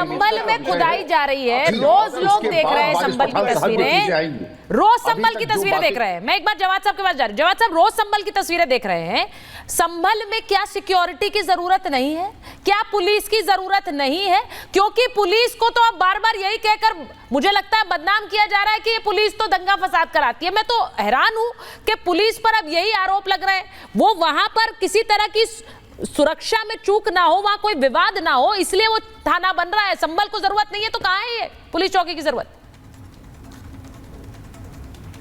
संभल में खुदाई जा रही है, रोज लोग देख रहे हैं संभल की तस्वीरें, रोज संभल की तस्वीरें देख रहे हैं। मैं एक बार जवाद साहब के पास जा रही हूं। जवाद साहब, रोज संभल की तस्वीरें देख रहे हैं, संभल में क्या सिक्योरिटी की जरूरत नहीं है? क्या पुलिस की जरूरत नहीं है? क्योंकि पुलिस को तो अब बार बार यही कहकर मुझे लगता है बदनाम किया जा रहा है कि ये पुलिस तो दंगा फसाद कराती है। मैं तो हैरान हूं कि पुलिस पर अब यही आरोप लग रहे हैं, वो वहां पर किसी तरह की सुरक्षा में चूक ना हो, वहां कोई विवाद ना हो, इसलिए वो थाना बन रहा है। संभल को जरूरत नहीं है तो कहां है ये पुलिस चौकी की जरूरत?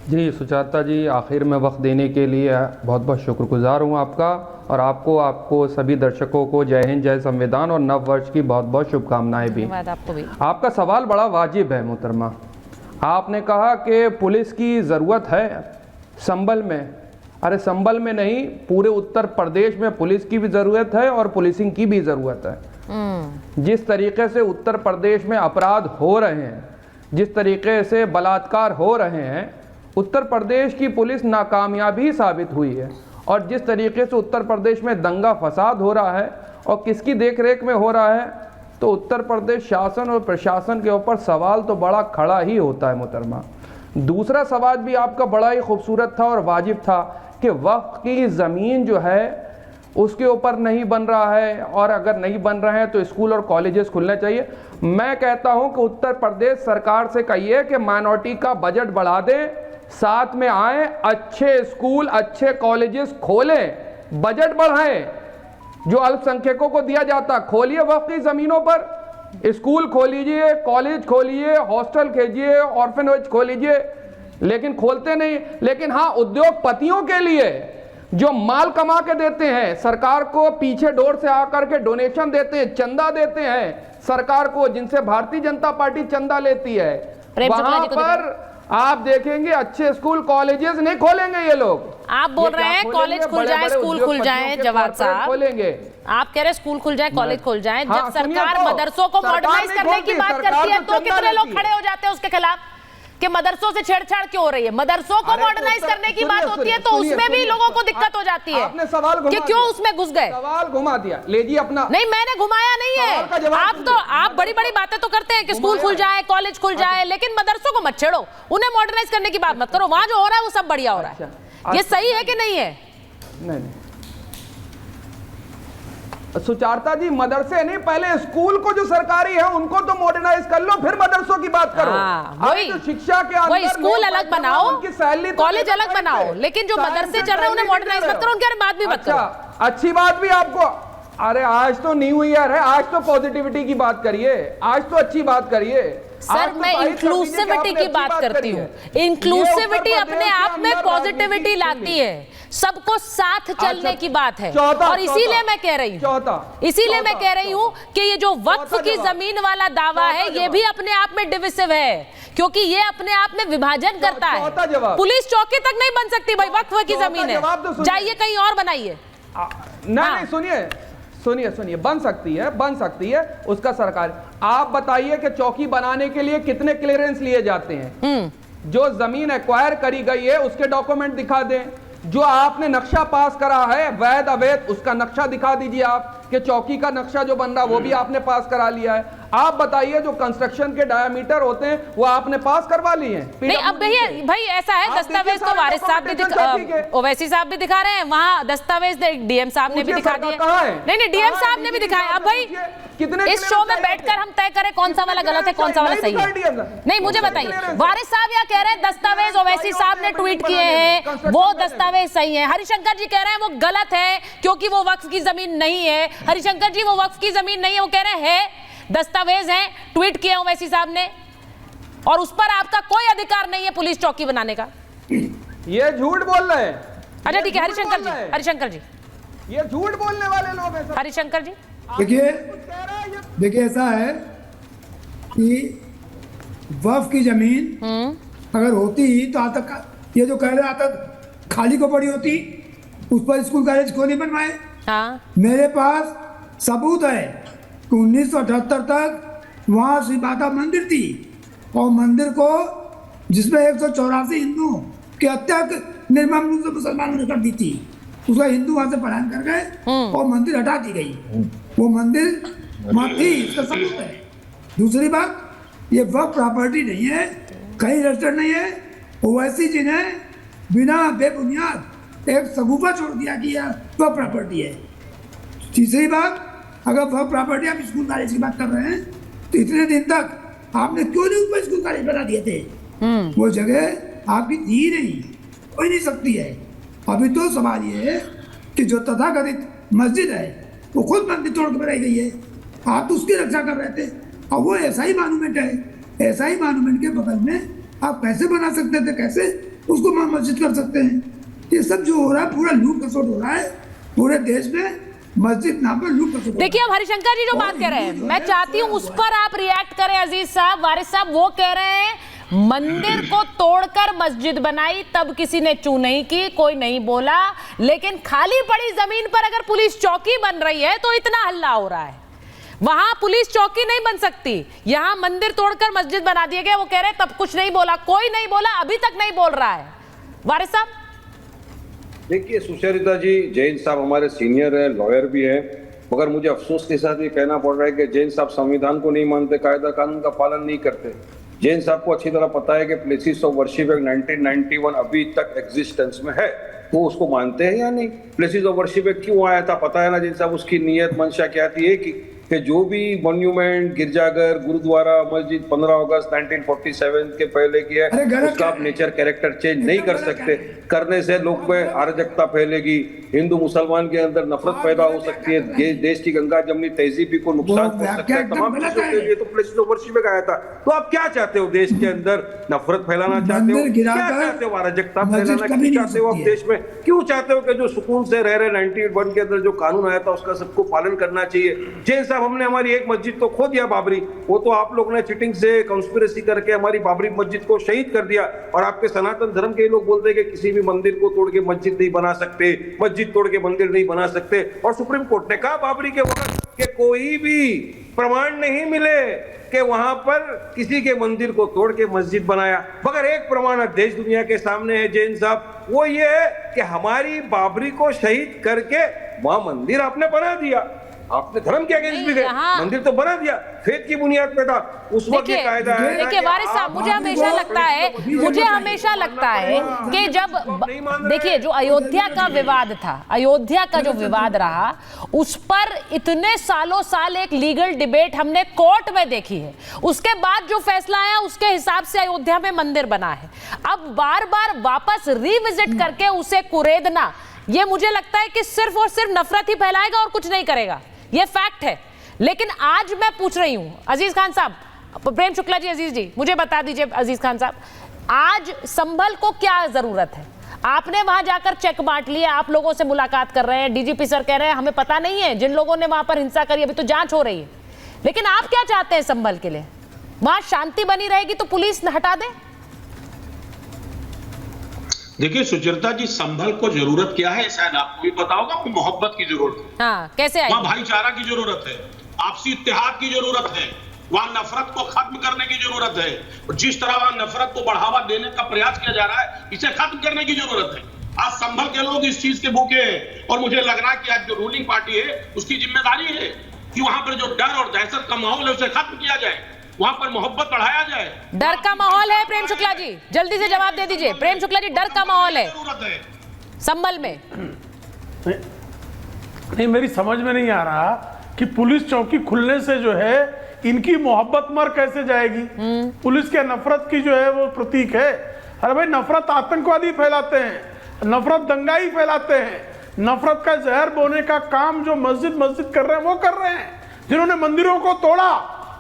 जी सुजाता जी, आखिर में वक्त देने के लिए बहुत बहुत शुक्रगुजार हूँ आपका, और आपको सभी दर्शकों को जय हिंद, जय संविधान और नव वर्ष की बहुत बहुत शुभकामनाएं भी। आपको भी। आपका सवाल बड़ा वाजिब है मोहतरमा। आपने कहा कि पुलिस की ज़रूरत है संभल में। अरे संभल में नहीं, पूरे उत्तर प्रदेश में पुलिस की भी ज़रूरत है और पुलिसिंग की भी ज़रूरत है। जिस तरीके से उत्तर प्रदेश में अपराध हो रहे हैं, जिस तरीके से बलात्कार हो रहे हैं, उत्तर प्रदेश की पुलिस नाकामयाबी साबित हुई है। और जिस तरीके से उत्तर प्रदेश में दंगा फसाद हो रहा है और किसकी देखरेख में हो रहा है, तो उत्तर प्रदेश शासन और प्रशासन के ऊपर सवाल तो बड़ा खड़ा ही होता है मोहतरमा। दूसरा सवाल भी आपका बड़ा ही खूबसूरत था और वाजिब था कि वक्फ की ज़मीन जो है उसके ऊपर नहीं बन रहा है, और अगर नहीं बन रहे हैं तो स्कूल और कॉलेजेस खुलने चाहिए। मैं कहता हूं कि उत्तर प्रदेश सरकार से कहिए कि माइनॉरिटी का बजट बढ़ा दें, साथ में आए, अच्छे स्कूल अच्छे कॉलेजेस खोलें, बजट बढ़ाएं, जो अल्पसंख्यकों को दिया जाता खोलिए वक्फ की ज़मीनों पर, स्कूल खोलिए, कॉलेज खोलिए, हॉस्टल खोलिए, ऑर्फनेज खोलिए, लेकिन खोलते नहीं। लेकिन हाँ, उद्योगपतियों के लिए जो माल कमा के देते हैं, सरकार को पीछे डोर से आकर के डोनेशन देते हैं, चंदा देते हैं सरकार को, जिनसे भारतीय जनता पार्टी चंदा लेती है, वहां पर आप देखेंगे अच्छे स्कूल कॉलेजेस नहीं खोलेंगे ये लोग। आप बोल रहे हैं कॉलेज खुल जाए, स्कूल खुल जाए, जवाद साहब खोलेंगे। आप कह रहे हैं स्कूल खुल जाए, कॉलेज खुल जाए। जब सरकार मदरसों को मॉडर्नाइज करने की बात करती है तो कितने लोग खड़े हो जाते हैं उसके खिलाफ कि मदरसों से छेड़छाड़ क्यों हो रही है? मदरसों को मॉडर्नाइज करने की बात होती है तो उसमें भी लोगों को दिक्कत हो जाती है। आपने सवाल घुमा कि क्यों उसमें घुस गए? सवाल घुमा दिया, लीजिए अपना। नहीं, मैंने घुमाया नहीं है। आप बड़ी बड़ी बातें तो करते हैं कि स्कूल खुल जाए, कॉलेज खुल जाए, लेकिन मदरसों को मत छेड़ो, उन्हें मॉडर्नाइज करने की बात मत करो। वहां जो हो रहा है वो सब बढ़िया हो रहा है। ये सही है कि नहीं है? नहीं, सुचारता जी, मदरसे नहीं, पहले स्कूल को जो सरकारी है उनको तो मॉडर्नाइज कर लो, फिर मदरसों की बात करो। वही तो शिक्षा के अंदर स्कूल अलग बनाओ, कॉलेज तो अलग बनाओ, लेकिन जो मदरसे चल रहे हैं उन्हें मॉडर्नाइज मत करो, उनके बात भी मत करो। अच्छी बात भी आपको, अरे आज तो न्यू ईयर है, आज तो पॉजिटिविटी की बात करिए, आज तो अच्छी बात करिए। सर, मैं इंक्लूसिविटी की बात करती हूँ। इंक्लूसिविटी अपने आप में पॉजिटिविटी लाती है, सबको साथ चलने की बात है। और इसीलिए मैं कह रही हूँ कि ये जो वक्फ की जमीन वाला दावा है ये भी अपने आप में डिविसिव है, क्योंकि ये अपने आप में विभाजन करता है। पुलिस चौकी तक नहीं बन सकती भाई, वक्फ की जमीन है, जाइए कहीं और बनाइए। नहीं, सुनिए, बन सकती है उसका सरकार। आप बताइए कि चौकी बनाने के लिए कितने क्लियरेंस लिए जाते हैं? जो जमीन एक्वायर करी गई है उसके डॉक्यूमेंट दिखा दें, जो आपने नक्शा पास करा है वैध अवैध उसका नक्शा दिखा दीजिए, आप कि चौकी का नक्शा जो बन रहा वो भी आपने पास करा लिया है। आप बताइए जो कंस्ट्रक्शन के डायमीटर होते हैं वो आपने पास करवा लिए हैं? नहीं, अब भाई ऐसा है, दस्तावेज तो वारिस साहब भी ओवैसी साहब भी दिखा रहे हैं, वहाँ दस्तावेज डीएम साहब ने भी दिखा दिए। नहीं, डीएम साहब ने भी दिखाया। अब भाई इस शो में बैठकर हम तय करें कौन सा वाला गलत है, कौन सा वाला सही है। नहीं, मुझे बताइए, वारिस साहब यह कह रहे हैं दस्तावेज ओवैसी साहब ने ट्वीट किए हैं वो दस्तावेज सही है, हरिशंकर जी कह रहे हैं वो गलत है क्योंकि वो वक्फ की जमीन नहीं है। हरिशंकर जी, वो वक्फ की जमीन नहीं है, वो कह रहे हैं दस्तावेज हैं, ट्वीट किए ओवैसी साहब ने, और उस पर आपका कोई अधिकार नहीं है पुलिस चौकी बनाने का। ये झूठ बोल रहे हैं। अच्छा ठीक है, हरिशंकर जी ये झूठ बोलने वाले लोग हैं। हरिशंकर जी देखिए ऐसा है कि वक्फ की जमीन अगर होती तो आज तक ये जो कह रहे आज तक खाली को पड़ी होती, उस पर स्कूल कॉलेज क्यों नहीं बनवाए? हाँ। मेरे पास सबूत है कि 1978 तक वहाँ श्री माता मंदिर थी, और मंदिर को जिसमें 184 हिंदू की हत्या निर्मम रूप से मुसलमानों ने कर दी थी, उसका हिंदू वहाँ से पलायन कर गए और मंदिर हटा दी गई। वो मंदिर वहाँ थी, इसका सबूत है। दूसरी बात, ये वक्फ प्रॉपर्टी नहीं है, कहीं रजिस्टर्ड नहीं है, ओवैसी जी ने बिना बेबुनियाद एक सगुफा छोड़ दिया कि यह वक्फ प्रॉपर्टी है। तीसरी बात, अगर वक्फ प्रॉपर्टी आप स्कूल कॉलेज की बात कर रहे हैं तो इतने दिन तक आपने क्यों नहीं उसको स्कूल कॉलेज बना दिए थे? वो जगह आपकी थी नहीं, हो ही नहीं सकती है। अभी तो सवाल ये है कि जो तथाकथित मस्जिद है वो खुद मंदिर तोड़ के बनाई गई है, आप तो उसकी रक्षा कर रहे थे। और वो ऐसा ही मॉन्यूमेंट है, ऐसा ही मॉन्यूमेंट के बगल में आप कैसे बना सकते थे, कैसे उसको मस्जिद कर सकते हैं? ये सब जो हो रहा है पूरा लूट खसोट हो रहा है पूरे देश में, मस्जिद नाम पर लूट खसोट। देखिए अब हरिशंकर जी जो बात कह रहे हैं, मैं चाहती हूं उस पर आप रिएक्ट करें अजीज साहब। वारिस साहब वो कह रहे हैं मंदिर को तोड़कर मस्जिद बनाई, तब किसी ने चू नहीं की, कोई नहीं बोला, लेकिन खाली पड़ी जमीन पर अगर पुलिस चौकी बन रही है तो इतना हल्ला हो रहा है। वहां पुलिस चौकी नहीं बन सकती, यहां मंदिर तोड़कर मस्जिद बना दिए गए। वो कह रहे तब कुछ नहीं बोला, कोई नहीं बोला, अभी तक नहीं बोल रहा है। वारिस साहब देखिए सुचरिता जी, जैन साहब हमारे सीनियर है, लॉयर भी है, मगर मुझे अफसोस के साथ ये कहना पड़ रहा है कि जैन साहब संविधान को नहीं मानते, कायदा कानून का पालन नहीं करते। जैन साहब को अच्छी तरह पता है कि प्लेसेस ऑफ वर्शिप एक्ट 1991 अभी तक एग्जिस्टेंस में है, वो उसको मानते हैं या नहीं? प्लेसेस ऑफ वर्शिप एक्ट क्यों आया था पता है ना जैन साहब? उसकी नीयत मंशा क्या थी कि जो भी मॉन्यूमेंट, गिरजाघर, गुरुद्वारा, मस्जिद 15 अगस्त 1947 के पहले की है उसका आप नेचर कैरेक्टर चेंज नहीं कर सकते। करने से लोग में अराजकता फैलेगी, हिंदू मुसलमान के अंदर नफरत पैदा हो सकती है, देश की गंगा जमनी तहजीब को नुकसान पहुंच सकता है। तमाम चीजों के लिए तो प्लेसेस ऑफ वर्शिप में आया था। तो आप क्या चाहते हो? देश के अंदर नफरत फैलाना चाहते हो? क्या चाहते हो? अराजकता फैलाना क्यों चाहते हो आप देश में? क्यों चाहते हो कि जो सुकून से रह रहे 91 के अंदर जो कानून आया था उसका सबको पालन करना चाहिए? जैन साहब हमने हमारी एक मस्जिद तो खो दिया बाबरी, वो तो आप लोग ने चिटिंग से कंस्पिरेसी करके हमारी बाबरी मस्जिद को शहीद कर दिया। और आपके सनातन धर्म के लोग बोलते हैं कि किसी भी मंदिर को तोड़ के मस्जिद नहीं बना सकते, मस्जिद तोड़ के मंदिर नहीं बना सकते। और सुप्रीम कोर्ट ने कहा बाबरी के वक्त कि कोई भी प्रमाण नहीं मिले कि वहां पर किसी के मंदिर को तोड़ के मस्जिद बनाया, मगर एक प्रमाण देश दुनिया के सामने है जैन साहब, वो ये है कि हमारी बाबरी को शहीद करके वहां मंदिर आपने बना दिया। आपने धर्म के अगेंस्ट भी गए, मंदिर तो बना दिया, फेथ की बुनियाद पे था। उस वक्त ये कायदा है। देखिए वारिस साहब, मुझे हमेशा लगता है कि जब देखिए जो अयोध्या का विवाद था, अयोध्या का जो विवाद रहा, उस पर इतने सालों साल एक लीगल डिबेट हमने कोर्ट में देखी है। उसके बाद जो फैसला आया उसके हिसाब से अयोध्या में मंदिर बना है। अब बार बार वापस रिविजिट करके उसे कुरेदना, ये मुझे लगता है कि सिर्फ और सिर्फ नफरत ही फैलाएगा और कुछ नहीं करेगा। ये फैक्ट है। लेकिन आज मैं पूछ रही हूं अजीज खान साहब, प्रेम शुक्ला जी, अजीज जी, मुझे बता दीजिए अजीज खान साहब, आज संभल को क्या जरूरत है? आपने वहां जाकर चेक बांट लिया, आप लोगों से मुलाकात कर रहे हैं, डीजीपी सर कह रहे हैं हमें पता नहीं है जिन लोगों ने वहां पर हिंसा करी, अभी तो जांच हो रही है। लेकिन आप क्या चाहते हैं संभल के लिए? वहां शांति बनी रहेगी तो पुलिस हटा दे? देखिए सुचरिता जी, संभल को जरूरत क्या है शायद आपको भी पता होगा, मोहब्बत की जरूरत है। हाँ, कैसे आई? वहां भाईचारा की जरूरत है, आपसी इत्तेहाद की जरूरत है, वहां नफरत को खत्म करने की जरूरत है। और जिस तरह वहां नफरत को बढ़ावा देने का प्रयास किया जा रहा है, इसे खत्म करने की जरूरत है। आज संभल के लोग इस चीज के भूखे हैं और मुझे लग रहा है कि आज जो रूलिंग पार्टी है उसकी जिम्मेदारी है कि वहां पर जो डर और दहशत का माहौल है उसे खत्म किया जाए, वहां पर मोहब्बत बढ़ाया जाए। डर का माहौल है प्रेम शुक्ला जी, जल्दी से जवाब दे दीजिए। प्रेम शुक्ला जी, डर का माहौल है संभल में? नहीं, मेरी समझ में नहीं आ रहा कि पुलिस चौकी खुलने से जो है इनकी मोहब्बत मर कैसे जाएगी? पुलिस के नफरत की जो है वो प्रतीक है। अरे भाई, नफरत आतंकवादी फैलाते हैं, नफरत दंगाई फैलाते हैं, नफरत का जहर बोने का काम जो मस्जिद कर रहे हैं वो कर रहे हैं। जिन्होंने मंदिरों को तोड़ा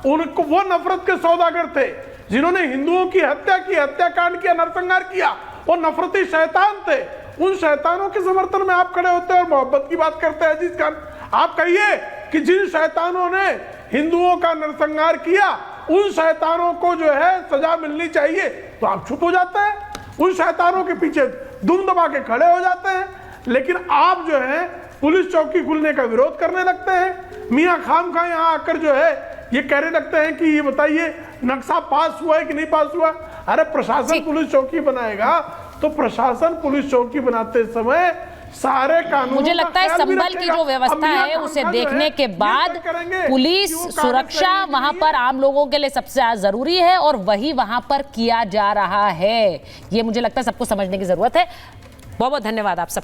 उनको, वो नफरत के सौदागर थे। जिन्होंने हिंदुओं की हत्या की, हत्याकांड किया, नरसंहार किया, वो नफरती शैतान थे। उन शैतानों के समर्थन में आप खड़े होते हैं और मोहब्बत की बात करते हैं। अजीज खान, आप कहिए कि जिन शैतानों ने हिंदुओं का नरसंहार किया उन शैतानों को जो है सजा मिलनी चाहिए, तो आप चुप हो जाते हैं, उन शैतानों के पीछे दुम दबा के खड़े हो जाते हैं। लेकिन आप जो है पुलिस चौकी खुलने का विरोध करने लगते हैं। मियां खामखा यहाँ आकर जो है ये कहने लगते हैं कि ये बताइए नक्शा पास हुआ है कि नहीं पास हुआ। अरे प्रशासन पुलिस चौकी बनाएगा तो प्रशासन पुलिस चौकी बनाते समय सारे कानून, मुझे लगता है संभल की जो व्यवस्था है उसे देखने के बाद पुलिस सुरक्षा वहां पर आम लोगों के लिए सबसे ज्यादा जरूरी है और वही वहां पर किया जा रहा है। ये मुझे लगता है सबको समझने की जरूरत है। बहुत बहुत धन्यवाद आप सब।